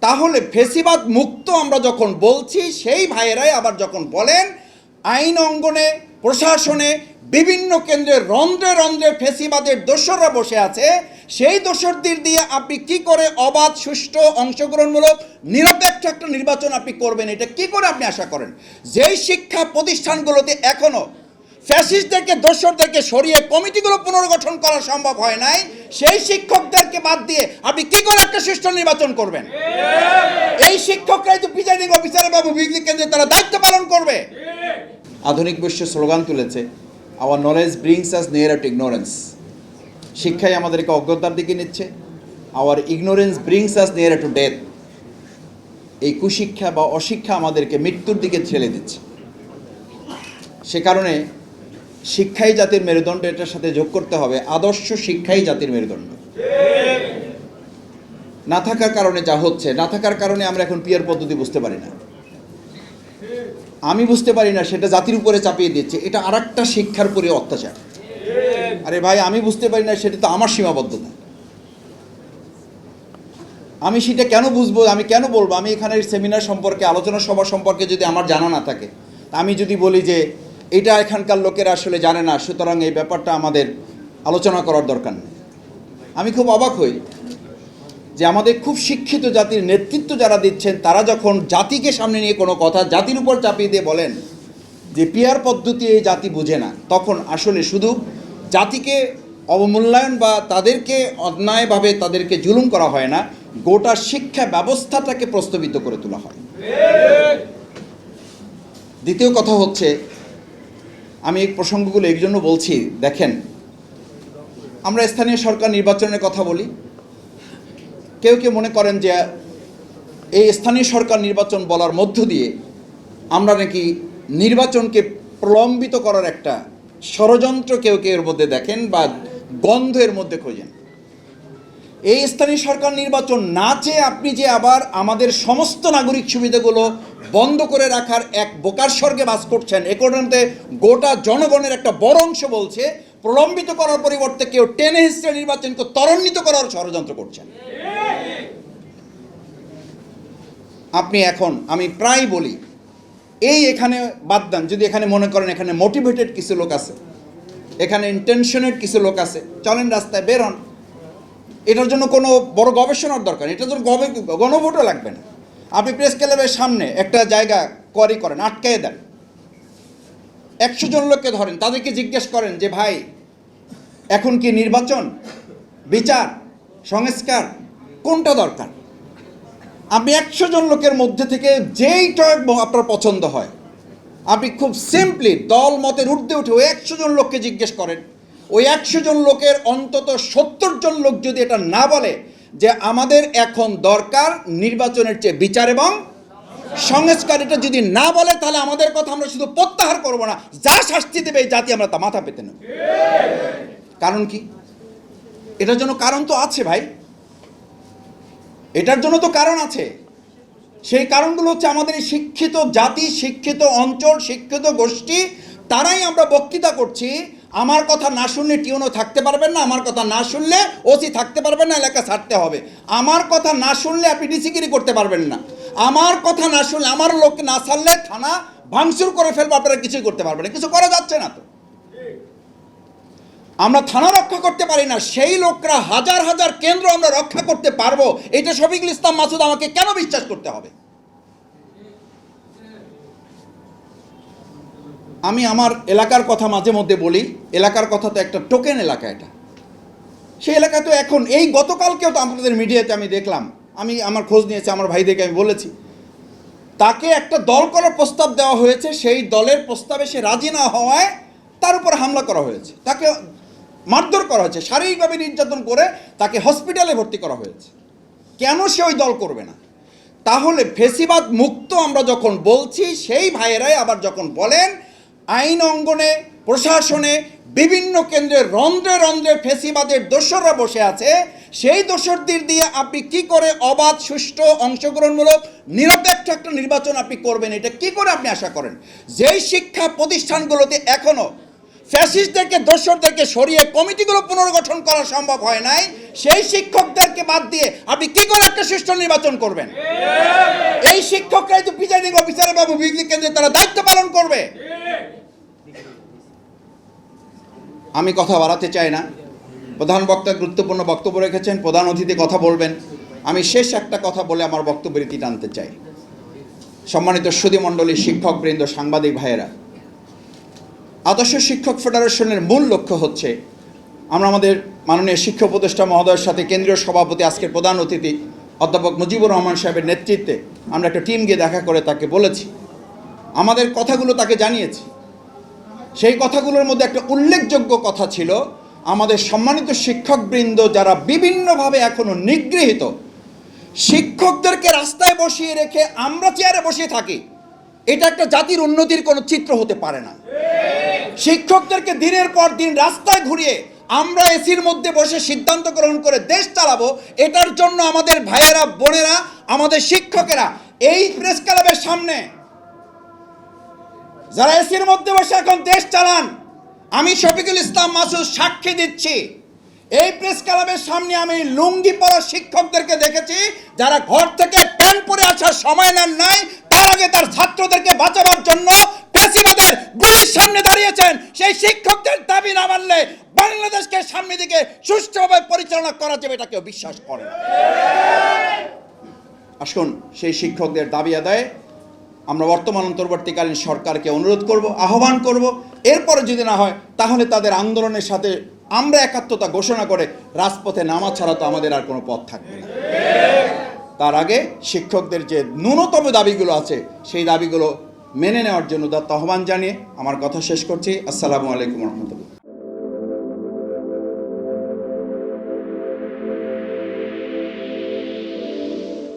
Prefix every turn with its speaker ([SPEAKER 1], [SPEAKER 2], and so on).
[SPEAKER 1] তাহলে ফেসিবাদ মুক্ত আমরা যখন বলছি, সেই ভাইয়েরাই আবার যখন বলেন আইন অঙ্গনে, প্রশাসনে, বিভিন্ন কেন্দ্রে রন্ধ্রে রন্ধ্রে ফেসিবাদের দোসররা বসে আছে, সেই দোসরদের দিয়ে আপনি কি করে অবাধ, সুষ্ঠু, অংশগ্রহণমূলক, নিরপেক্ষ একটা নির্বাচন আপনি করবেন? এটা কি করে আপনি আশা করেন? যেই শিক্ষা প্রতিষ্ঠানগুলোতে এখনো ফ্যাসিস্টদেরকে, দোসরদেরকে সরিয়ে কমিটিগুলো পুনর্গঠন করা সম্ভব হয় নাই, সেই শিক্ষকদেরকে বাদ দিয়ে আপনি কি করে একটা সুষ্ঠু নির্বাচন করবেন? এই শিক্ষকরাই তো প্রিজাইডিং অফিসার এবং বিজ্ঞান কেন্দ্রে তারা দায়িত্ব পালন করবে। আধুনিক বিশ্ব স্লোগান তুলেছে, আওয়ার নলেজ ব্রিংস আস নিয়ারার টু ইগনোরেন্স। শিক্ষাই আমাদেরকে অজ্ঞতার দিকে নিচ্ছে, hour ignorance brings us নিয়ারার to death. এই কুশিক্ষা বা অশিক্ষা আমাদেরকে মৃত্যুর দিকে ঠেলে দিচ্ছে। সে কারণে শিক্ষাই জাতির মেরুদণ্ড, এটার সাথে যোগ করতে হবে আদর্শ শিক্ষাই জাতির মেরুদণ্ড। না থাকার কারণে যা হচ্ছে, না থাকার কারণে আমরা এখন পিয়ার পদ্ধতি বুঝতে পারি না, আমি বুঝতে পারি না, সেটা জাতির উপরে চাপিয়ে দিচ্ছে। এটা আর একটা শিক্ষার উপরে অত্যাচার। আরে ভাই, আমি বুঝতে পারি না, সেটা তো আমার সীমাবদ্ধতা। আমি সেটা কেন বুঝবো, আমি কেন বলবো? আমি এখানের সেমিনার সম্পর্কে, আলোচনা সভা সম্পর্কে যদি আমার জানা না থাকে, আমি যদি বলি যে এটা এখানকার লোকেরা আসলে জানে না, সুতরাং এই ব্যাপারটা আমাদের আলোচনা করার দরকার নেই, আমি খুব অবাক হই যে আমাদের খুব শিক্ষিত জাতির নেতৃত্ব যারা দিচ্ছেন, তারা যখন জাতিকে সামনে নিয়ে কোনো কথা জাতির উপর চাপিয়ে দিয়ে বলেন যে পিয়ার পদ্ধতি এই জাতি বুঝে না, তখন আসলে শুধু জাতিকে অবমূল্যায়ন বা তাদেরকে অন্যায়ভাবে তাদেরকে জুলুম করা হয় না, গোটা শিক্ষা ব্যবস্থাটাকে প্রস্তাবিত করে তোলা হয়। দ্বিতীয় কথা হচ্ছে, আমি এই প্রসঙ্গগুলো এই জন্য বলছি, দেখেন, আমরা স্থানীয় সরকার নির্বাচনের কথা বলি, কেউ কেউ মনে করেন যে এই স্থানীয় সরকার নির্বাচন বলার মধ্য দিয়ে আমরা নাকি নির্বাচনকে প্রলম্বিত করার একটা ষড়যন্ত্র কেউ কেউ এর মধ্যে দেখেন বা গন্ধ এর মধ্যে খোঁজেন। এই স্থানীয় সরকার নির্বাচন না চেয়ে আপনি যে আবার আমাদের সমস্ত নাগরিক সুবিধাগুলো বন্ধ করে রাখার এক বোকার স্বর্গে বাস করছেন, এ কারণে গোটা জনগণের একটা বড় অংশ বলছে প্রলম্বিত করার পরিবর্তে কেউ টেনে হিস্ট্রি নির্বাচনকে ত্বরান্বিত করার ষড়যন্ত্র করছেন। আপনি এখন, আমি প্রায় বলি, এই এখানে বাদ দেন, যদি এখানে মনে করেন এখানে মোটিভেটেড কিছু লোক আছে, এখানে ইন্টেনশনেড কিছু লোক আছে, চলেন রাস্তায় বের হন, এটার জন্য কোনো বড় গবেষণার দরকার নেই, এটার জন্য গণভোটও লাগবে না। আপনি প্রেস ক্লাবের সামনে একটা জায়গা কোয়ারি করেন, আটকাইয়ে দেন, 100 জন লোককে ধরেন, তাদেরকে জিজ্ঞেস করেন যে ভাই, এখন কি নির্বাচন, বিচার, সংস্কার, কোনটা দরকার? আপনি 100 জন লোকের মধ্যে থেকে যেইটা আপনার পছন্দ হয়, আপনি খুব সিম্পলি দল মতের ঊর্ধ্বে উঠে ওই 100 জন লোককে জিজ্ঞেস করেন। ওই 100 জন লোকের অন্তত 70 জন লোক যদি এটা না বলে যে আমাদের এখন দরকার নির্বাচনের চেয়ে বিচার এবং সংস্কার, এটা যদি না বলে, তাহলে আমাদের কথা আমরা শুধু প্রত্যাহার করব না, যা শাস্তি দেবে এই জাতি আমরা তা মাথা পেতে নেব। কারণ কি? এটার জন্য কারণ তো আছে ভাই, এটার জন্য তো কারণ আছে। সেই কারণগুলো হচ্ছে আমাদের এই শিক্ষিত জাতি, শিক্ষিত অঞ্চল, শিক্ষিত গোষ্ঠী, তারাই আমরা বক্তৃতা করছি, আমার কথা না শুনলে টিউনও থাকতে পারবেন না, আমার কথা না শুনলে ওসি থাকতে পারবেন না, এলাকা ছাড়তে হবে, আমার কথা না শুনলে আপনি ডিসিগিরি করতে পারবেন না, আমার কথা না শুনলে, আমার লোককে না ছাড়লে থানা ভাঙচুর করে ফেলবে, আপনারা কিছুই করতে পারবেন না, কিছু করা যাচ্ছে না। তো আমরা থানা রক্ষা করতে পারি না, সেই লোকরা হাজার হাজার কেন্দ্র আমরা রক্ষা করতে পারবো, এটা শফিকুল ইসলাম মাসুদ আমাকে কেন বিশ্বাস করতে হবে? আমি আমার এলাকার কথা মাঝে মধ্যে বলি, এলাকার কথা তো একটা টোকেন এলাকা, এটা সেই এলাকা তো এখন, এই গতকালকেও তো আপনাদের মিডিয়াতে আমি দেখলাম, আমি আমার খোঁজ নিয়েছি, আমার ভাইদেরকে আমি বলেছি, তাকে একটা দল করার প্রস্তাব দেওয়া হয়েছে, সেই দলের প্রস্তাবে সে রাজি না হওয়ায় তার উপর হামলা করা হয়েছে, তাকে মারধর করা হয়েছে, শারীরিকভাবে নির্যাতন করে তাকে হসপিটালে ভর্তি করা হয়েছে। কেন সে ওই দল করবে না? তাহলে ফেসিবাদ মুক্ত আমরা যখন বলছি, সেই ভাইয়েরাই আবার যখন বলেন আইন অঙ্গনে, প্রশাসনে, বিভিন্ন কেন্দ্রে রন্ধ্রে রন্ধ্রে ফেসিবাদের দোসররা বসে আছে, সেই দোসরদের দিয়ে আপনি কি করে অবাধ, সুষ্ঠু, অংশগ্রহণমূলক, নিরপেক্ষ একটা নির্বাচন আপনি করবেন? এটা কি করে আপনি আশা করেন? যেই শিক্ষা প্রতিষ্ঠানগুলোতে এখনো ফ্যাসিস্টদেরকে দোসরদেরকে সরিয়ে কমিটিগুলো পুনর্গঠন করা সম্ভব হয় নাই, সেই শিক্ষকদেরকে বাদ দিয়ে আপনি কি করে একটা সুষ্ঠু নির্বাচন করবেন? এই শিক্ষকরাই তো প্রিজাইডিং অফিসার বাবু বিজলি কেন্দ্রে তারা দায়িত্ব পালন করবে। আমি কথা বাড়াতে চাই না, প্রধান বক্তা গুরুত্বপূর্ণ বক্তব্য রেখেছেন, প্রধান অতিথি কথা বলবেন। আমি শেষ একটা কথা বলে আমার বক্তব্যের ইতি টানতে চাই। সম্মানিত সুধীমণ্ডলী, শিক্ষকবৃন্দ, সাংবাদিক ভাইয়েরা, আদর্শ শিক্ষক ফেডারেশনের মূল লক্ষ্য হচ্ছে আমরা আমাদের মাননীয় শিক্ষা উপদেষ্টা মহোদয়ের সাথে কেন্দ্রীয় সভাপতি, আজকের প্রধান অতিথি অধ্যাপক মুজিবুর রহমান সাহেবের নেতৃত্বে আমরা একটা টিম গিয়ে দেখা করে তাকে বলেছি, আমাদের কথাগুলো তাকে জানিয়েছি। সেই কথাগুলোর মধ্যে একটা উল্লেখযোগ্য কথা ছিল, আমাদের সম্মানিত শিক্ষকবৃন্দ যারা বিভিন্নভাবে এখনো নিগৃহীত, শিক্ষকদেরকে রাস্তায় বসিয়ে রেখে আমরা চেয়ারে বসিয়ে থাকি, এটা একটা জাতির উন্নতির কোনো চিত্র হতে পারে না। শিক্ষকদেরকে দিনের পর দিন রাস্তায় ঘুরিয়ে আমরা এসির মধ্যে বসে সিদ্ধান্ত গ্রহণ করে দেশ চালাবো, এটার জন্য আমাদের ভাইয়েরা, বোনেরা, আমাদের শিক্ষকেরা এই প্রেস ক্লাবের সামনে যারা এসির মধ্যে বসে এখন দেশ চালান, আমি শফিকুল ইসলাম মাসুদ সাক্ষী দিচ্ছি, এই প্রেস ক্লাবের সামনে আমি লুঙ্গি পরা শিক্ষকদেরকে দেখেছি যারা ঘর থেকে প্যান্ট পরে আসার সময় নেন নাই, তার আগে তার ছাত্রদেরকে বাঁচাবার জন্য ফ্যাসিবাদের গুলির সামনে দাঁড়িয়েছেন। সেই শিক্ষকদের দাবি না মানলে বাংলাদেশকে সামনে দিকে সুষ্ঠুভাবে পরিচালনা করা যাবে, এটা কেউ বিশ্বাস করে না। আসুন সেই শিক্ষকদের দাবি আদায়ে আমরা বর্তমান অন্তর্বর্তীকালীন সরকারকে অনুরোধ করব, আহ্বান করব। এরপরে যদি না হয় তাহলে তাদের আন্দোলনের সাথে আমরা একাত্মতা ঘোষণা করে রাজপথে নামা ছাড়া তো আমাদের আর কোনো পথ থাকবে না। তার আগে শিক্ষকদের যে ন্যূনতম দাবিগুলো আছে সেই দাবিগুলো মেনে নেওয়ার জন্য আহ্বান জানিয়ে আমার কথা শেষ করছি। আসসালামু আলাইকুম রহমতুল্লাহ।